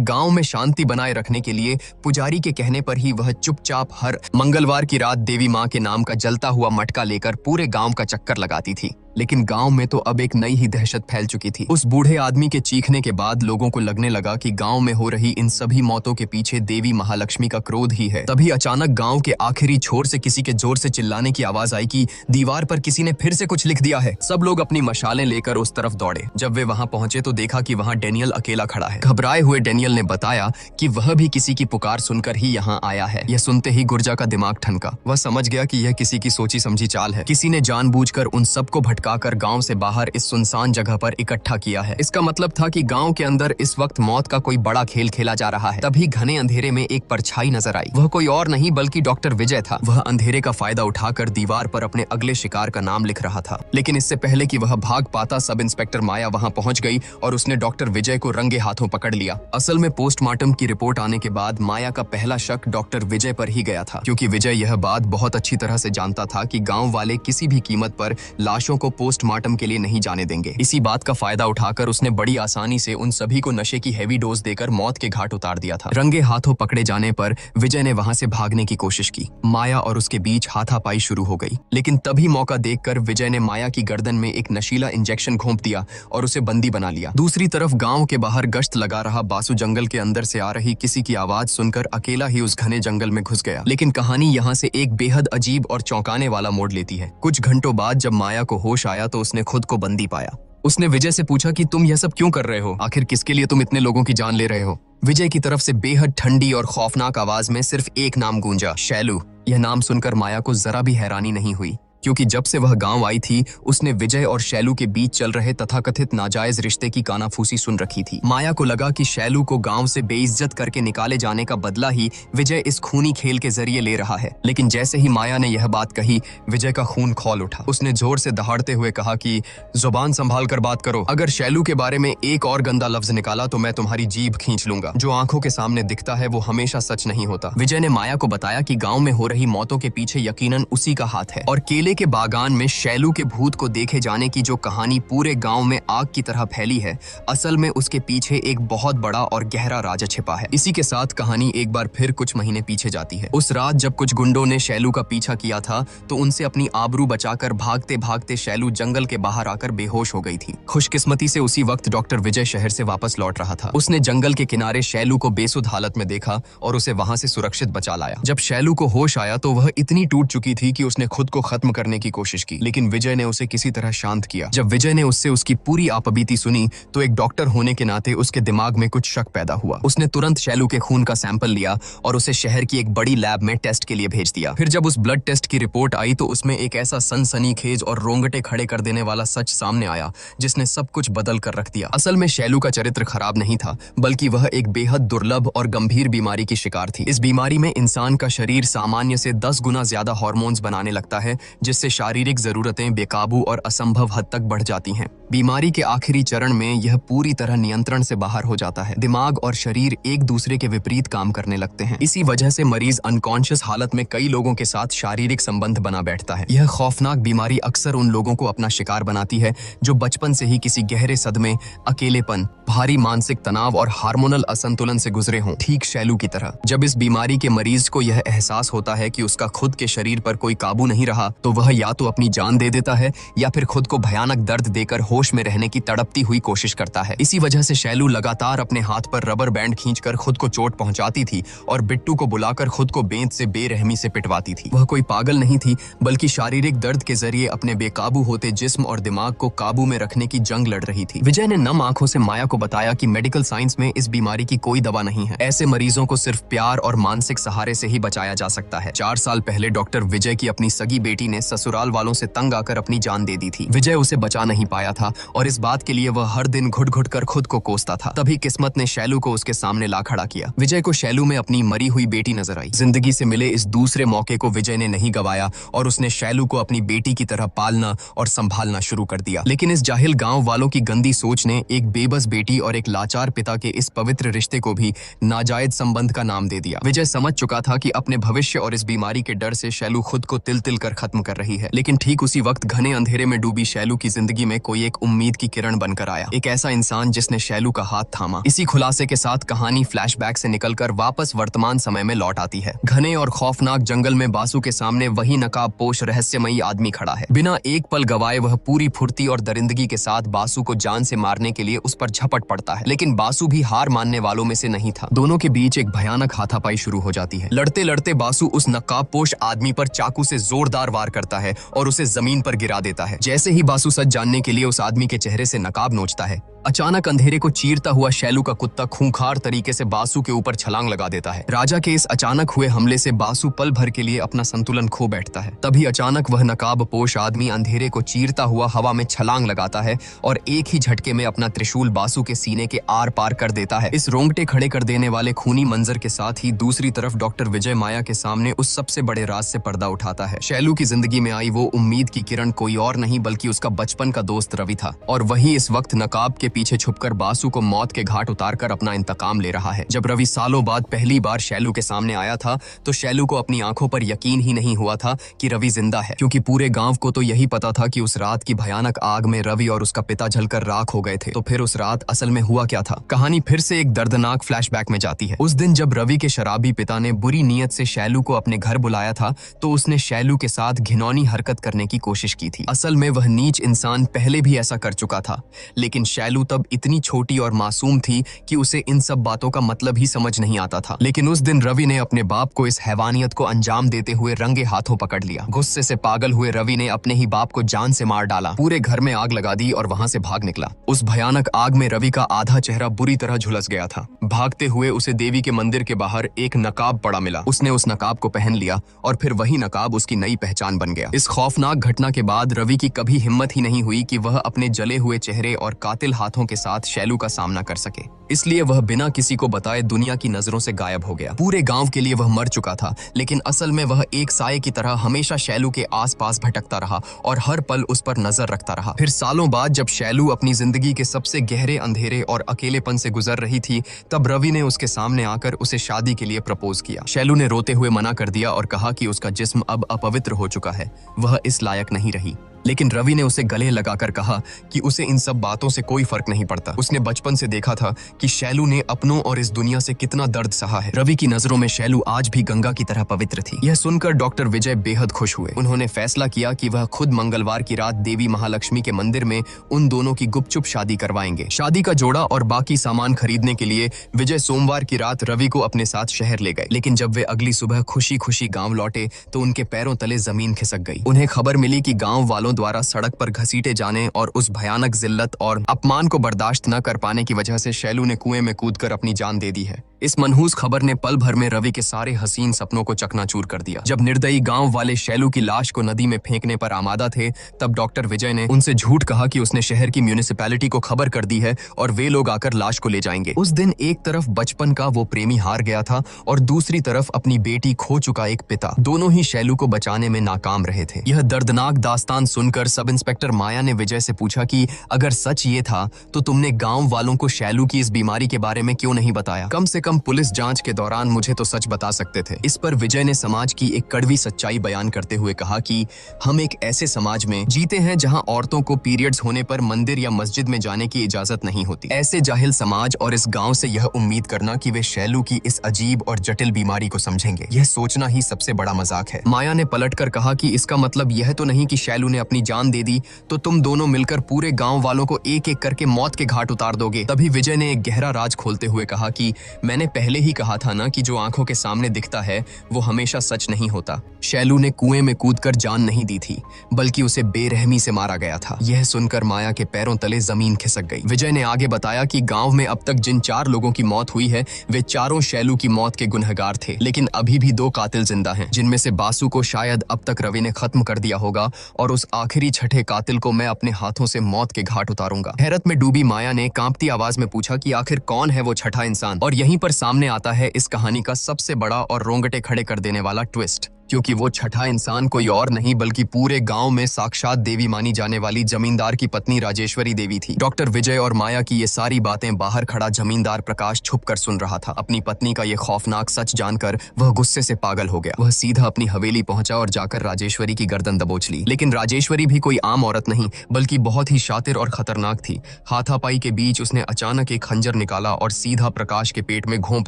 गांव में शांति बनाए रखने के लिए पुजारी के कहने पर ही वह चुपचाप हर मंगलवार की रात देवी मां के नाम का जलता हुआ मटका लेकर पूरे गांव का चक्कर लगाती थी। लेकिन गांव में तो अब एक नई ही दहशत फैल चुकी थी। उस बूढ़े आदमी के चीखने के बाद लोगों को लगने लगा कि गांव में हो रही इन सभी मौतों के पीछे देवी महालक्ष्मी का क्रोध ही है। तभी अचानक गांव के आखिरी छोर से किसी के जोर से चिल्लाने की आवाज आई कि दीवार पर किसी ने फिर से कुछ लिख दिया है। सब लोग अपनी मशालें लेकर उस तरफ दौड़े। जब वे वहां पहुंचे तो देखा कि वहां डेनियल अकेला खड़ा है। घबराए हुए डेनियल ने बताया कि वह भी किसी की पुकार सुनकर ही यहाँ आया है। यह सुनते ही गुर्जा का दिमाग ठनका। वह समझ गया कि यह किसी की सोची समझी चाल है। किसी ने जानबूझकर उन सबको भटकाकर गांव से बाहर इस सुनसान जगह पर इकट्ठा किया है। इसका मतलब था कि गांव के अंदर इस वक्त मौत का कोई बड़ा खेल खेला जा रहा है। तभी घने अंधेरे में एक परछाई नजर आई। वह कोई और नहीं बल्कि डॉक्टर विजय था। वह अंधेरे का फायदा उठाकर दीवार पर अपने अगले शिकार का नाम लिख रहा था। लेकिन इससे पहले कि वह भाग पाता सब इंस्पेक्टर माया वहां पहुंच गई और उसने डॉक्टर विजय को रंगे हाथों पकड़ लिया। असल में पोस्टमार्टम की रिपोर्ट आने के बाद माया का पहला शक डॉक्टर विजय पर ही गया था, क्योंकि विजय यह बात बहुत अच्छी तरह से जानता था कि गांव वाले किसी भी कीमत पर लाशों को पोस्टमार्टम के लिए नहीं जाने देंगे। इसी बात का फायदा उठाकर उसने बड़ी आसानी से उन सभी को नशे की हैवी डोज देकर मौत के घाट उतार दिया था। रंगे हाथों पकड़े जाने पर विजय ने वहां से भागने की कोशिश की। माया और उसके बीच हाथापाई शुरू हो गई, लेकिन तभी मौका देखकर विजय ने माया की गर्दन में एक नशीला इंजेक्शन घोंप दिया और उसे बंदी बना लिया। दूसरी तरफ गांव के बाहर गश्त लगा रहा बासु जंगल के अंदर से आ रही किसी की आवाज सुनकर अकेला ही उस घने जंगल में घुस गया। लेकिन कहानी यहाँ से एक बेहद अजीब और चौंकाने वाला मोड़ लेती है। कुछ घंटों बाद जब माया को होश आया तो उसने खुद को बंदी पाया। उसने विजय से पूछा कि तुम यह सब क्यों कर रहे हो? आखिर किसके लिए तुम इतने लोगों की जान ले रहे हो? विजय की तरफ से बेहद ठंडी और खौफनाक आवाज में सिर्फ एक नाम गूंजा, शैलू। यह नाम सुनकर माया को जरा भी हैरानी नहीं हुई, क्योंकि जब से वह गांव आई थी उसने विजय और शैलू के बीच चल रहे तथाकथित नाजायज रिश्ते की कानाफूसी सुन रखी थी। माया को लगा कि शैलू को गांव से बेइज्जत करके निकाले जाने का बदला ही विजय इस खूनी खेल के जरिए ले रहा है। लेकिन जैसे ही माया ने यह बात कही, विजय का खून खौल उठा। उसने जोर से दहाड़ते हुए कहा कि जुबान संभाल कर बात करो। अगर शैलू के बारे में एक और गंदा लफ्ज निकाला तो मैं तुम्हारी जीभ खींच लूंगा। जो आंखों के सामने दिखता है वो हमेशा सच नहीं होता। विजय ने माया को बताया कि गांव में हो रही मौतों के पीछे यकीनन उसी का हाथ है, और केले के बागान में शैलू के भूत को देखे जाने की जो कहानी पूरे गांव में आग की तरह फैली है, असल में उसके पीछे एक बहुत बड़ा और गहरा राज छिपा है। इसी के साथ कहानी एक बार फिर कुछ महीने पीछे जाती है। उस रात जब कुछ गुंडों ने शैलू का पीछा किया था तो उनसे अपनी आबरू बचाकर भागते भागते शैलू जंगल के बाहर आकर बेहोश हो गई थी। खुशकिस्मती से उसी वक्त डॉक्टर विजय शहर से वापस लौट रहा था। उसने जंगल के किनारे शैलू को बेसुध हालत में देखा और उसे वहां से सुरक्षित बचा लाया। जब शैलू को होश आया तो वह इतनी टूट चुकी थी कि उसने खुद को खत्म करने की कोशिश की, लेकिन विजय ने उसे किसी तरह शांत किया। जब विजय ने उससे उसकी पूरी आपबीती सुनी तो एक डॉक्टर होने के नाते उसके दिमाग में कुछ शक पैदा हुआ। उसने तुरंत शैलू के खून का सैंपल लिया और उसे शहर की एक बड़ी लैब में टेस्ट के लिए भेज दिया। फिर जब उस ब्लड टेस्ट की रिपोर्ट आई तो उसमें एक ऐसा सनसनीखेज और रोंगटे खड़े कर देने वाला सच सामने आया जिसने सब कुछ बदल कर रख दिया। असल में शैलू का चरित्र खराब नहीं था, बल्कि वह एक बेहद दुर्लभ और गंभीर बीमारी की शिकार थी। इस बीमारी में इंसान का शरीर सामान्य से 10 गुना ज्यादा हार्मोन्स बनाने लगता है, जिससे शारीरिक जरूरतें बेकाबू और असंभव हद तक बढ़ जाती हैं। बीमारी के आखिरी चरण में यह पूरी तरह नियंत्रण से बाहर हो जाता है। दिमाग और शरीर एक दूसरे के विपरीत काम करने लगते हैं। इसी वजह से मरीज अनकॉन्शियस हालत में कई लोगों के साथ शारीरिक संबंध बना बैठता है। यह खौफनाक बीमारी अक्सर उन लोगों को अपना शिकार बनाती है जो बचपन से ही किसी गहरे सदमे, अकेलेपन, भारी मानसिक तनाव और हार्मोनल असंतुलन से गुजरे हों, ठीक शैलू की तरह। जब इस बीमारी के मरीज को यह एहसास होता है कि उसका खुद के शरीर पर कोई काबू नहीं रहा तो वह या तो अपनी जान दे देता है या फिर खुद को भयानक दर्द देकर होश में रहने की तड़पती हुई कोशिश करता है। इसी वजह से शैलू लगातार अपने हाथ पर रबर बैंड खींचकर खुद को चोट पहुंचाती थी और बिट्टू को बुलाकर खुद को बेंत से बेरहमी से पिटवाती थी। वह कोई पागल नहीं थी, बल्कि शारीरिक दर्द के जरिए अपने बेकाबू होते जिस्म और दिमाग को काबू में रखने की जंग लड़ रही थी। विजय ने नम आंखों से माया को बताया कि मेडिकल साइंस में इस बीमारी की कोई दवा नहीं है। ऐसे मरीजों को सिर्फ प्यार और मानसिक सहारे से ही बचाया जा सकता है। 4 साल पहले डॉक्टर विजय की अपनी सगी बेटी ने ससुराल वालों से तंग आकर अपनी जान दे दी थी। विजय उसे बचा नहीं पाया था और इस बात के लिए वह हर दिन घुट घुट कर खुद को कोसता था। तभी किस्मत ने शैलू को उसके सामने ला खड़ा किया। विजय को शैलू में अपनी मरी हुई बेटी नजर आई। जिंदगी से मिले इस दूसरे मौके को विजय ने नहीं गवाया और उसने शैलू को अपनी बेटी की तरह पालना और संभालना शुरू कर दिया। लेकिन इस जाहिल गांव वालों की गंदी सोच ने एक बेबस बेटी और एक लाचार पिता के इस पवित्र रिश्ते को भी नाजायज संबंध का नाम दे दिया। विजय समझ चुका था कि अपने भविष्य और इस बीमारी के डर से शैलू खुद को तिल तिल कर खत्म कर रही है। लेकिन ठीक उसी वक्त घने अंधेरे में डूबी शैलू की जिंदगी में कोई एक उम्मीद की किरण बनकर आया। एक ऐसा इंसान जिसने शैलू का हाथ थामा। इसी खुलासे के साथ कहानी फ्लैशबैक से निकलकर वापस वर्तमान समय में लौट आती है। घने और खौफनाक जंगल में बासु के सामने वही नकाबपोश रहस्यमयी आदमी खड़ा है। बिना एक पल गवाए वह पूरी फुर्ती और दरिंदगी के साथ बासु को जान से मारने के लिए उस पर झपट पड़ता है। लेकिन बासु भी हार मानने वालों में से नहीं था। दोनों के बीच एक भयानक हाथापाई शुरू हो जाती है। लड़ते लड़ते बासु उस नकाबपोश आदमी पर चाकू से जोरदार वार करता है और उसे जमीन पर गिरा देता है। जैसे ही बासु सच जानने के लिए उस आदमी के चेहरे से नकाब नोचता है, अचानक अंधेरे को चीरता हुआ शैलू का कुत्ता खूंखार तरीके से बासु के ऊपर छलांग लगा देता है। राजा के इस अचानक हुए हमले से बासु पल भर के लिए अपना संतुलन खो बैठता है। तभी अचानक वह नकाबपोश आदमी अंधेरे को चीरता हुआ हवा में छलांग लगाता है और एक ही झटके में अपना त्रिशूल बासु के सीने के आर पार कर देता है। इस रोंगटे खड़े कर देने वाले खूनी मंजर के साथ ही दूसरी तरफ डॉक्टर विजय माया के सामने उस सबसे बड़े राज से पर्दा उठाता है। शैलू की जिंदगी में आई वो उम्मीद की किरण कोई और नहीं बल्कि उसका बचपन का दोस्त रवि था और वही इस वक्त नकाब के पीछे छुपकर बासु को मौत के घाट उतारकर अपना इंतकाम ले रहा है। जब रवि सालों बाद पहली बार शैलू के सामने आया था तो शैलू को अपनी आंखों पर यकीन ही नहीं हुआ था कि रवि जिंदा है, क्योंकि पूरे गांव को तो यही पता था कि उस रात की भयानक आग में रवि और उसका पिता जलकर राख हो गए थे। तो फिर उस रात असल में हुआ क्या था? कहानी फिर से एक दर्दनाक फ्लैशबैक में जाती है। उस दिन जब रवि के शराबी पिता ने बुरी नीयत से शैलू को अपने घर बुलाया था तो उसने शैलू के साथ घिनौनी हरकत करने की कोशिश की थी। असल में वह नीच इंसान पहले भी ऐसा कर चुका था, लेकिन शैलू तब इतनी छोटी और मासूम थी कि उसे इन सब बातों का मतलब ही समझ नहीं आता था। लेकिन उस दिन रवि ने अपने बाप को इस हैवानियत को अंजाम देते हुए रंगे हाथों पकड़ लिया। गुस्से से पागल हुए रवि ने अपने ही बाप को जान से मार डाला, पूरे घर में आग लगा दी और वहां से भाग निकला। उस भयानक आग में रवि का आधा चेहरा बुरी तरह झुलस गया था। भागते हुए उसे देवी के मंदिर के बाहर एक नकाब पड़ा मिला। उसने उस नकाब को पहन लिया और फिर वही नकाब उसकी नई पहचान बन गया। इस खौफनाक घटना के बाद रवि की कभी हिम्मत ही नहीं हुई कि वह अपने जले हुए चेहरे और कातिल हाथों के साथ शैलू का सामना कर सके। इसलिए वह बिना किसी को बताए दुनिया की नजरों से गायब हो गया। पूरे गांव के लिए वह मर चुका था, लेकिन असल में वह एक साये की तरह हमेशा शैलू के आसपास भटकता रहा और हर पल उस पर नजर रखता रहा। फिर सालों बाद जब शैलू अपनी जिंदगी के सबसे गहरे अंधेरे और अकेलेपन से गुजर रही थी, तब रवि ने उसके सामने आकर उसे शादी के लिए प्रपोज किया। शैलू ने रोते हुए मना कर दिया और कहा कि उसका जिस्म अब अपवित्र हो चुका है, वह इस लायक नहीं रही। लेकिन रवि ने उसे गले लगाकर कहा कि उसे इन सब बातों से कोई फर्क नहीं पड़ता। उसने बचपन से देखा था कि शैलू ने अपनों और इस दुनिया से कितना दर्द सहा है। रवि की नजरों में शैलू आज भी गंगा की तरह पवित्र थी। यह सुनकर डॉक्टर विजय बेहद खुश हुए। उन्होंने फैसला किया कि वह खुद मंगलवार की रात देवी महालक्ष्मी के मंदिर में उन दोनों की गुपचुप शादी करवाएंगे। शादी का जोड़ा और बाकी सामान खरीदने के लिए विजय सोमवार की रात रवि को अपने साथ शहर ले गए। लेकिन जब वे अगली सुबह खुशी खुशी गाँव लौटे तो उनके पैरों तले जमीन खिसक गई। उन्हें खबर मिली कि गाँव वालों द्वारा सड़क पर घसीटे जाने और उस भयानक जिल्लत और अपमान को बर्दाश्त न कर पाने की वजह से शैलू ने कुएं में कूदकर अपनी जान दे दी है। इस मनहूस खबर ने पल भर में रवि के सारे हसीन सपनों को चकनाचूर कर दिया। जब निर्दयी गांव वाले शैलू की लाश को नदी में फेंकने पर आमादा थे, तब डॉक्टर विजय ने उनसे झूठ कहा कि उसने शहर की म्यूनिसिपैलिटी को खबर कर दी है और वे लोग आकर लाश को ले जाएंगे। उस दिन एक तरफ बचपन का वो प्रेमी हार गया था और दूसरी तरफ अपनी बेटी खो चुका एक पिता। दोनों ही शैलू को बचाने में नाकाम रहे थे। यह दर्दनाक दास्तान सुनकर सब इंस्पेक्टर माया ने विजय से पूछा कि अगर सच ये था तो तुमने गांव वालों को शैलू की इस बीमारी के बारे में क्यों नहीं बताया? कम से कम पुलिस जांच के दौरान मुझे तो सच बता सकते थे। इस पर विजय ने समाज की एक कड़वी सच्चाई बयान करते हुए कहा कि हम एक ऐसे समाज में जीते हैं जहां औरतों को पीरियड्स होने पर मंदिर या मस्जिद में जाने की इजाजत नहीं होती। ऐसे जाहिल समाज और इस गांव से यह उम्मीद करना कि वे शैलू की इस अजीब और जटिल बीमारी को समझेंगे, यह सोचना ही सबसे बड़ा मजाक है। माया ने पलटकर कहा कि इसका मतलब यह तो नहीं कि शैलू ने अपनी जान दे दी तो तुम दोनों मिलकर पूरे गांव वालों को एक एक करके मौत के घाट उतार दोगे। तभी विजय ने एक गहरा राज खोलते हुए कहा कि मैंने पहले ही कहा था ना कि जो आंखों के सामने दिखता है वो हमेशा सच नहीं होता। शैलू ने कुएं में कूदकर जान नहीं दी थी, बल्कि उसे बेरहमी से मारा गया था। यह सुनकर माया के पैरों तले जमीन खिसक गई। विजय ने आगे बताया कि गांव में अब तक जिन 4 लोगों की मौत हुई है वे चारों शैलू की मौत के गुनहगार थे, लेकिन अभी भी 2 कातिल जिंदा हैं, जिनमें से बासु को शायद अब तक रवि ने खत्म कर दिया होगा और उस आखिरी छठे कातिल को मैं अपने हाथों से मौत के घाट उतारूंगा। हैरत में डूबी माया ने कांपती आवाज में पूछा कि आखिर कौन है वो छठा इंसान। और यहीं पर सामने आता है इस कहानी का सबसे बड़ा और रोंगटे खड़े कर देने वाला ट्विस्ट, क्योंकि वो छठा इंसान कोई और नहीं बल्कि पूरे गांव में साक्षात देवी मानी जाने वाली जमींदार की पत्नी राजेश्वरी देवी थी। डॉक्टर विजय और माया की ये सारी बातें बाहर खड़ा जमींदार प्रकाश छुपकर सुन रहा था। अपनी पत्नी का ये खौफनाक सच जानकर वह गुस्से से पागल हो गया। वह सीधा अपनी हवेली पहुंचा और जाकर राजेश्वरी की गर्दन दबोच ली। लेकिन राजेश्वरी भी कोई आम औरत नहीं बल्कि बहुत ही शातिर और खतरनाक थी। हाथापाई के बीच उसने अचानक एक खंजर निकाला और सीधा प्रकाश के पेट में घोंप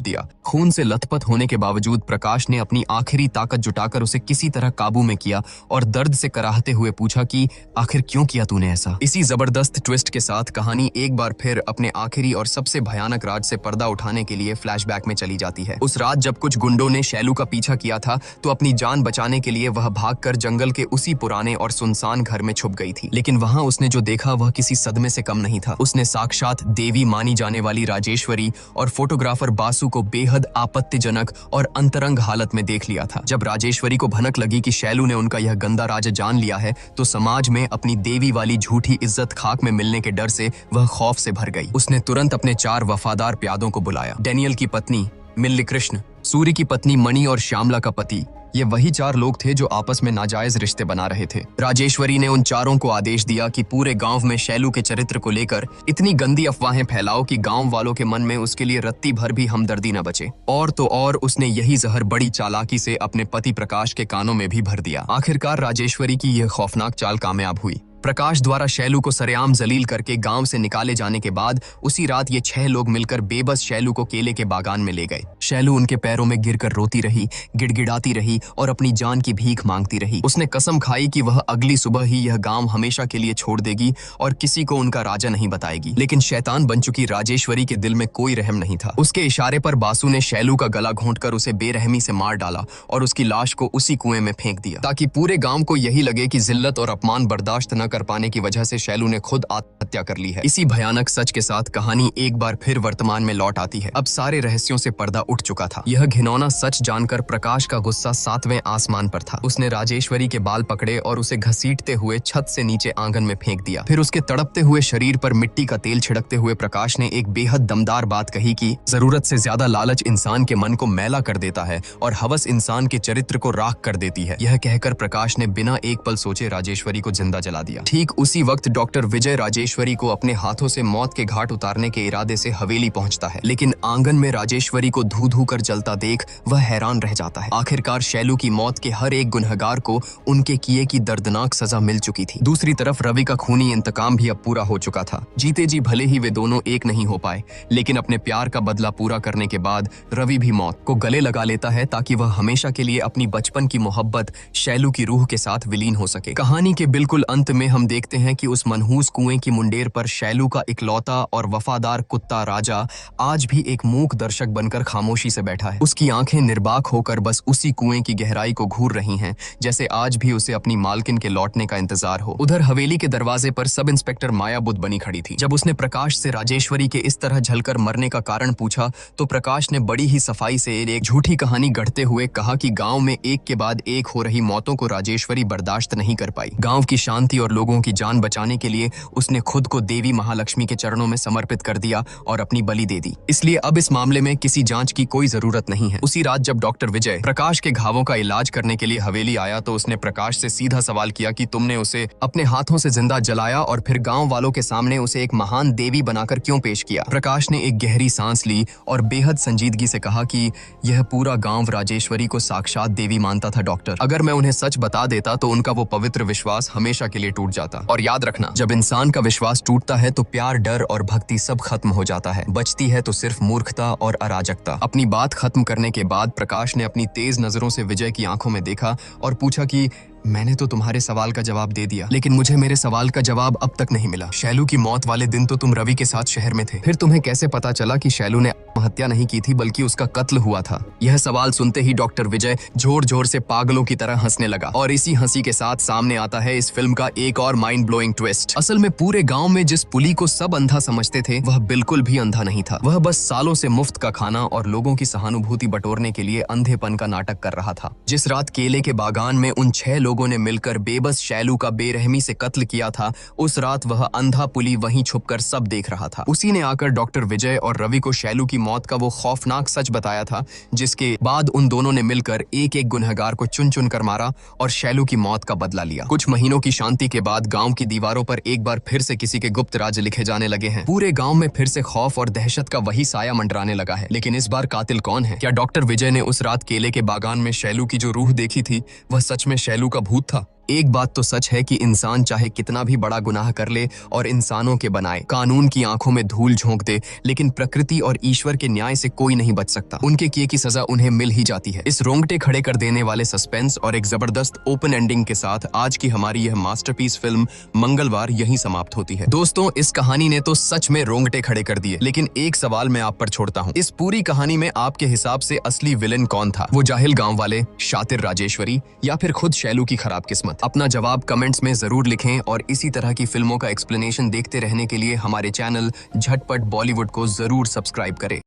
दिया। खून से लथपथ होने के बावजूद प्रकाश ने अपनी आखिरी ताकत जुटा उसे किसी तरह काबू में किया और दर्द से कराहते हुए पूछा कि आखिर क्यों किया तूने ऐसा। इसी जबरदस्त ट्विस्ट के साथ कहानी एक बार फिर अपने आखिरी और सबसे भयानक राज से पर्दा उठाने के लिए फ्लैशबैक में चली जाती है। उस रात जब कुछ गुंडों ने शैलू का पीछा किया था तो अपनी जान बचाने के लिए वह भागकर जंगल के उसी पुराने और सुनसान घर में छुप गई थी। लेकिन वहां उसने जो देखा वह किसी सदमे से कम नहीं था। उसने साक्षात देवी मानी जाने वाली राजेश्वरी और फोटोग्राफर बासु को बेहद आपत्तिजनक और अंतरंग हालत में देख लिया था। जब राजेश्वरी को भनक लगी कि शैलू ने उनका यह गंदा राज जान लिया है तो समाज में अपनी देवी वाली झूठी इज्जत खाक में मिलने के डर से वह खौफ से भर गई। उसने तुरंत अपने 4 वफादार प्यादों को बुलाया। डैनियल की पत्नी मिल्ली कृष्ण, सूर्य की पत्नी मणि और श्यामला का पति, ये वही 4 लोग थे जो आपस में नाजायज रिश्ते बना रहे थे। राजेश्वरी ने उन चारों को आदेश दिया कि पूरे गांव में शैलू के चरित्र को लेकर इतनी गंदी अफवाहें फैलाओ कि गांव वालों के मन में उसके लिए रत्ती भर भी हमदर्दी न बचे। और तो और उसने यही जहर बड़ी चालाकी से अपने पति प्रकाश के कानों में भी भर दिया। आखिरकार राजेश्वरी की यह खौफनाक चाल कामयाब हुई। प्रकाश द्वारा शैलू को सरेआम जलील करके गांव से निकाले जाने के बाद उसी रात ये 6 लोग मिलकर बेबस शैलू को केले के बागान में ले गए। शैलू उनके पैरों में गिरकर रोती रही, गिड़गिड़ाती रही और अपनी जान की भीख मांगती रही। उसने कसम खाई कि वह अगली सुबह ही यह गांव हमेशा के लिए छोड़ देगी और किसी को उनका राजा नहीं बताएगी। लेकिन शैतान बन चुकी राजेश्वरी के दिल में कोई रहम नहीं था। उसके इशारे पर बासु ने शैलू का गला घोंटकर उसे बेरहमी से मार डाला और उसकी लाश को उसी कुएं में फेंक दिया, ताकि पूरे गांव को यही लगे कि जिल्लत और अपमान बर्दाश्त न कर पाने की वजह से शैलू ने खुद आत्महत्या कर ली है। इसी भयानक सच के साथ कहानी एक बार फिर वर्तमान में लौट आती है। अब सारे रहस्यों से पर्दा उठ चुका था। यह घिनौना सच जानकर प्रकाश का गुस्सा 7वें आसमान पर था। उसने राजेश्वरी के बाल पकड़े और उसे घसीटते हुए छत से नीचे आंगन में फेंक दिया। फिर उसके तड़पते हुए शरीर पर मिट्टी का तेल छिड़कते हुए प्रकाश ने एक बेहद दमदार बात कही कि जरूरत से ज्यादा लालच इंसान के मन को मैला कर देता है और हवस इंसान के चरित्र को राख कर देती है। यह कहकर प्रकाश ने बिना एक पल सोचे राजेश्वरी को जिंदा जला दिया। ठीक उसी वक्त डॉक्टर विजय राजेश्वरी को अपने हाथों से मौत के घाट उतारने के इरादे से हवेली पहुंचता है। लेकिन आंगन में राजेश्वरी को धू धू कर जलता देख वह हैरान रह जाता है। आखिरकार शैलू की मौत के हर एक गुनहगार को उनके किए की दर्दनाक सजा मिल चुकी थी। दूसरी तरफ रवि का खूनी इंतकाम भी अब पूरा हो चुका था। जीते जी भले ही वे दोनों एक नहीं हो पाए, लेकिन अपने प्यार का बदला पूरा करने के बाद रवि भी मौत को गले लगा लेता है ताकि वह हमेशा के लिए अपनी बचपन की मोहब्बत शैलू की रूह के साथ विलीन हो सके। कहानी के बिल्कुल अंत में हम देखते हैं कि उस मनहूस कुएं की मुंडेर पर शैलू का इकलौता और वफादार कुत्ता राजा आज भी एक मूक दर्शक बनकर खामोशी से बैठा है। उसकी आंखें निर्बाक होकर बस उसी कुएं की गहराई को घूर रही हैं, जैसे आज भी उसे अपनी मालकिन के लौटने का इंतजार हो। उधर हवेली के दरवाजे पर सब इंस्पेक्टर माया बुद्ध बनी खड़ी थी। जब उसने प्रकाश से राजेश्वरी के इस तरह झलकर मरने का कारण पूछा तो प्रकाश ने बड़ी ही सफाई से एक झूठी कहानी गढ़ते हुए कहा कि गांव में एक के बाद एक हो रही मौतों को राजेश्वरी बर्दाश्त नहीं कर पाई। गांव की शांति और लोगों की जान बचाने के लिए उसने खुद को देवी महालक्ष्मी के चरणों में समर्पित कर दिया और अपनी बलि दे दी। इसलिए अब इस मामले में किसी जांच की कोई जरूरत नहीं है। उसी रात जब डॉक्टर विजय प्रकाश के घावों का इलाज करने के लिए हवेली आया तो उसने प्रकाश से सीधा सवाल किया कि तुमने उसे अपने हाथों से जिंदा जलाया और फिर गांव वालों के सामने उसे एक महान देवी बनाकर क्यों पेश किया। प्रकाश ने एक गहरी सांस ली और बेहद संजीदगी से कहा कि यह पूरा गांव राजेश्वरी को साक्षात देवी मानता था डॉक्टर। अगर मैं उन्हें सच बता देता तो उनका वो पवित्र विश्वास हमेशा के लिए टूट जाता। और याद रखना, जब इंसान का विश्वास टूटता है तो प्यार, डर और भक्ति सब खत्म हो जाता है। बचती है तो सिर्फ मूर्खता और अराजकता। अपनी बात खत्म करने के बाद प्रकाश ने अपनी तेज नजरों से विजय की आंखों में देखा और पूछा कि मैंने तो तुम्हारे सवाल का जवाब दे दिया, लेकिन मुझे मेरे सवाल का जवाब अब तक नहीं मिला। शैलू की मौत वाले दिन तो तुम रवि के साथ शहर में थे, फिर तुम्हें कैसे पता चला कि शैलू ने आत्महत्या नहीं की थी बल्कि उसका कत्ल हुआ था? यह सवाल सुनते ही डॉक्टर विजय जोर जोर से पागलों की तरह हंसने लगा, और इसी हंसी के साथ सामने आता है इस फिल्म का एक और माइंड ब्लोइंग ट्विस्ट। असल में पूरे गांव में जिस पुली को सब अंधा समझते थे, वह बिल्कुल भी अंधा नहीं था। वह बस सालों से मुफ्त का खाना और लोगों की सहानुभूति बटोरने के लिए अंधेपन का नाटक कर रहा था। जिस रात केले के बागान में उन 6 लोगों ने मिलकर बेबस शैलू का बेरहमी से कत्ल किया था, उस रात वह अंधा पुली वहीं छुपकर सब देख रहा था। उसी ने आकर डॉक्टर विजय और रवि को शैलू की मौत का वो खौफनाक सच बताया था, जिसके बाद उन दोनों ने मिलकर एक एक गुनहगार को चुन चुन कर मारा और शैलू की मौत का बदला लिया। कुछ महीनों की शांति के बाद गांव की दीवारों पर एक बार फिर से किसी के गुप्त राज लिखे जाने लगे हैं। पूरे गांव में फिर से खौफ और दहशत का वही साया मंडराने लगा है। लेकिन इस बार कातिल कौन है? क्या डॉक्टर विजय ने उस रात केले के बागान में शैलू की जो रूह देखी थी, वह सच में शैलू का भूत था? एक बात तो सच है कि इंसान चाहे कितना भी बड़ा गुनाह कर ले और इंसानों के बनाए कानून की आंखों में धूल झोंक दे, लेकिन प्रकृति और ईश्वर के न्याय से कोई नहीं बच सकता। उनके किए की सजा उन्हें मिल ही जाती है। इस रोंगटे खड़े कर देने वाले सस्पेंस और एक जबरदस्त ओपन एंडिंग के साथ आज की हमारी यह मास्टरपीस फिल्म मंगलवार यहीं समाप्त होती है। दोस्तों, इस कहानी ने तो सच में रोंगटे खड़े कर दिए, लेकिन एक सवाल मैं आप पर छोड़ता हूँ। इस पूरी कहानी में आपके हिसाब से असली विलेन कौन था? वो जाहिल गाँव वाले, शातिर राजेश्वरी, या फिर खुद शैलू की खराब किस्मत? अपना जवाब कमेंट्स में जरूर लिखें और इसी तरह की फिल्मों का एक्सप्लेनेशन देखते रहने के लिए हमारे चैनल झटपट बॉलीवुड को जरूर सब्सक्राइब करें।